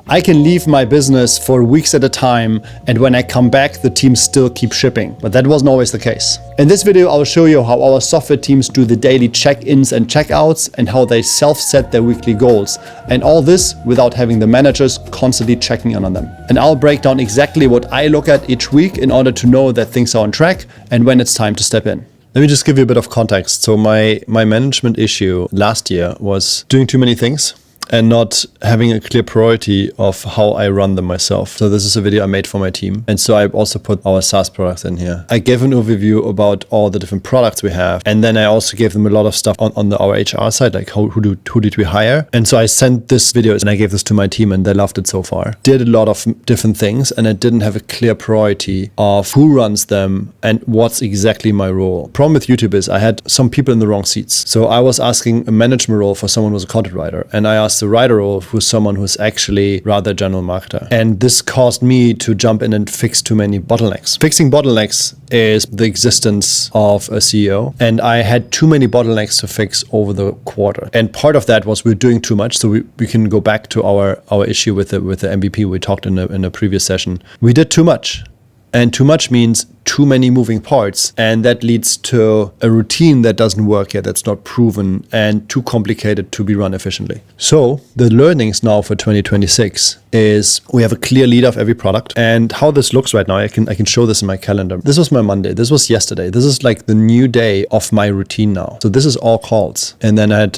I can leave my business for weeks at a time, and when I come back, the teams still keep shipping. But that wasn't always the case. In this video, I'll show you how our software teams do the daily check-ins and check-outs and how they self-set their weekly goals. And all this without having the managers constantly checking in on them. And I'll break down exactly what I look at each week in order to know that things are on track and when it's time to step in. Let me just give you a bit of context. So my management issue last year was doing too many things and not having a clear priority of how I run them myself. So this is a video I made for my team. And so I also put our SaaS products in here. I gave an overview about all the different products we have. And then I also gave them a lot of stuff on our HR side, like who did we hire? And so I sent this video and I gave this to my team and they loved it so far. Did a lot of different things and I didn't have a clear priority of who runs them and what's exactly my role. Problem with YouTube is I had some people in the wrong seats. So I was asking a management role for someone who's a content writer. And I asked the writer role who's someone who's actually rather a general marketer. And this caused me to jump in and fix too many bottlenecks. Fixing bottlenecks is the existence of a CEO. And I had too many bottlenecks to fix over the quarter. And part of that was we're doing too much. So we can go back to our issue with the MVP we talked in a previous session. We did too much. And too much means too many moving parts. And that leads to a routine that doesn't work yet, that's not proven and too complicated to be run efficiently. So the learnings now for 2026 is we have a clear leader of every product. And how this looks right now, I can show this in my calendar. This was my Monday. This was yesterday. This is like the new day of my routine now. So this is all calls. And then I had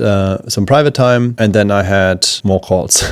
some private time and then I had more calls.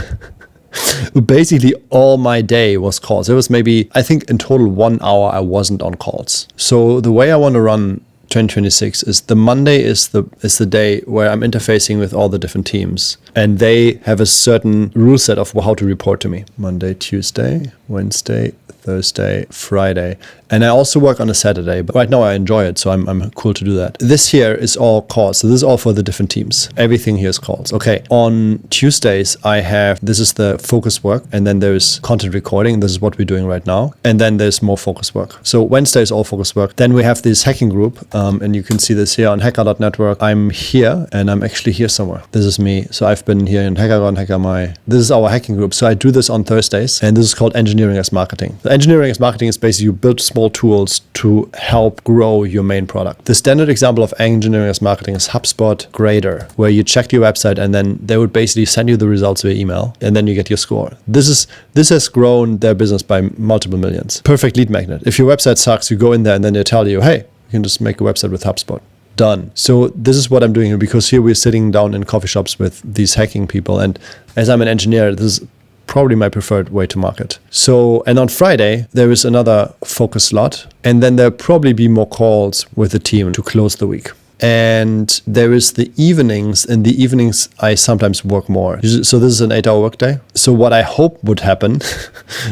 Basically all my day was calls. There was maybe, I think in total 1 hour I wasn't on calls. So the way I want to run 2026 is the Monday is the day where I'm interfacing with all the different teams and they have a certain rule set of how to report to me. Monday, Tuesday, Wednesday, Thursday, Friday. And I also work on a Saturday, but right now I enjoy it, so I'm cool to do that. This here is all calls. So this is all for the different teams. Everything here is calls. Okay, on Tuesdays, this is the focus work, and then there's content recording. This is what we're doing right now. And then there's more focus work. So Wednesday is all focus work. Then we have this hacking group, and you can see this here on hacker.network. I'm here, and I'm actually here somewhere. This is me. So I've been here in HackerGon, HackerMy. This is our hacking group. So I do this on Thursdays, and this is called engineering as marketing. The engineering as marketing is basically you build small tools to help grow your main product. The standard example of engineering as marketing is HubSpot Grader, where you check your website and then they would basically send you the results via email and then you get your score. This has grown their business by multiple millions. Perfect lead magnet. If your website sucks, you go in there and then they tell you, hey, you can just make a website with HubSpot. Done. So this is what I'm doing here because here we're sitting down in coffee shops with these hacking people. And as I'm an engineer, this is probably my preferred way to market. So, and on Friday, there is another focus slot, and then there'll probably be more calls with the team to close the week. And there is the evenings. In the evenings, I sometimes work more. So this is an 8-hour workday. So what I hope would happen,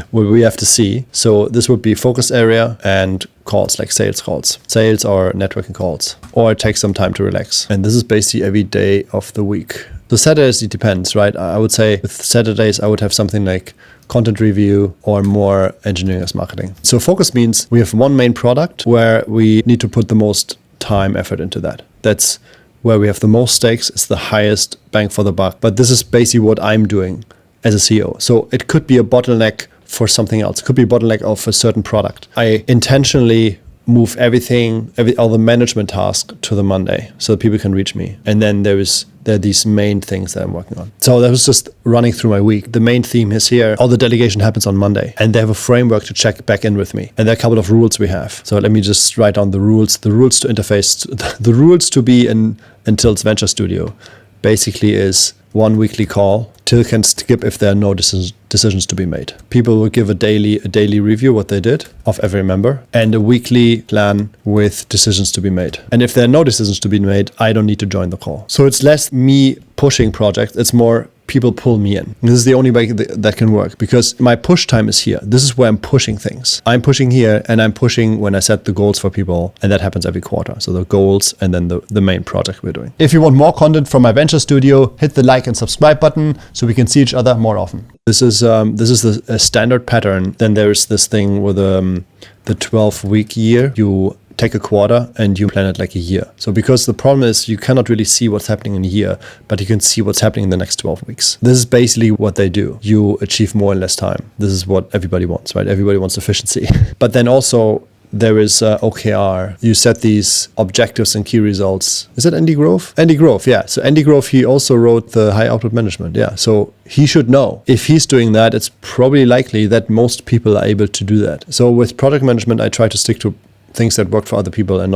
what we have to see. So this would be focus area and calls, like sales calls, sales or networking calls, or take some time to relax. And this is basically every day of the week. So Saturdays, it depends, right? I would say with Saturdays, I would have something like content review or more engineering as marketing. So focus means we have one main product where we need to put the most time, effort into that. That's where we have the most stakes. It's the highest bang for the buck. But this is basically what I'm doing as a CEO. So it could be a bottleneck for something else. It could be a bottleneck of a certain product. I intentionally move all the management tasks to the Monday so that people can reach me. And then there are these main things that I'm working on. So that was just running through my week. The main theme is here. All the delegation happens on Monday and they have a framework to check back in with me. And there are a couple of rules we have. So let me just write down the rules to interface. The rules to be in Til's Venture Studio basically is 1 weekly call. Till can skip if there are no decisions to be made. People will give a daily review what they did of every member and a weekly plan with decisions to be made. And if there are no decisions to be made, I don't need to join the call. So it's less me pushing projects. It's more people pull me in. And this is the only way that can work because my push time is here. This is where I'm pushing things. I'm pushing here and I'm pushing when I set the goals for people, and that happens every quarter. So the goals and then the main project we're doing. If you want more content from my venture studio, hit the like and subscribe button so we can see each other more often. This is a standard pattern. Then there's this thing with the 12-week year. You take a quarter and you plan it like a year. So because the problem is you cannot really see what's happening in a year, but you can see what's happening in the next 12 weeks. This is basically what they do. You achieve more in less time. This is what everybody wants, right? Everybody wants efficiency. But then also there is OKR. You set these objectives and key results. Is it Andy Grove? Andy Grove, yeah. So Andy Grove, he also wrote the high output management. Yeah. So he should know. If he's doing that, it's probably likely that most people are able to do that. So with product management, I try to stick to things that work for other people and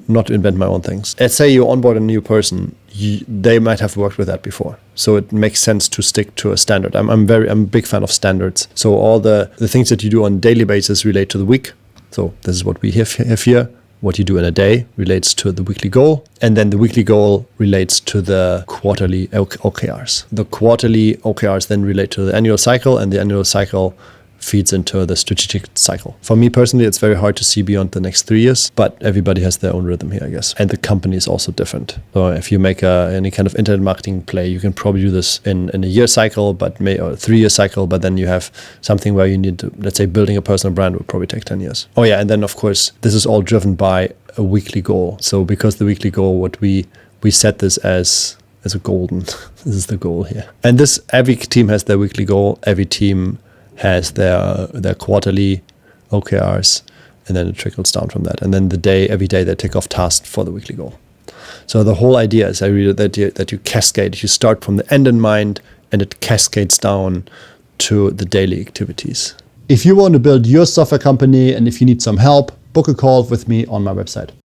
not invent my own things. Let's say you onboard a new person, they might have worked with that before. So it makes sense to stick to a standard. I'm a big fan of standards. So all the things that you do on a daily basis relate to the week. So this is what we have here. What you do in a day relates to the weekly goal. And then the weekly goal relates to the quarterly OKRs. The quarterly OKRs then relate to the annual cycle, and the annual cycle feeds into the strategic cycle. For me personally, it's very hard to see beyond the next 3 years, but everybody has their own rhythm here, I guess. And the company is also different. So if you make any kind of internet marketing play, you can probably do this in a year cycle, or a 3-year cycle, but then you have something where you need to, let's say, building a personal brand would probably take 10 years. Oh yeah, and then of course, this is all driven by a weekly goal. So because the weekly goal, what we set this as a golden, this is the goal here. And every team has their weekly goal. Every team has their quarterly OKRs, and then it trickles down from that. And then every day they tick off tasks for the weekly goal. So the whole idea is that you cascade. You start from the end in mind, and it cascades down to the daily activities. If you want to build your software company and if you need some help, book a call with me on my website.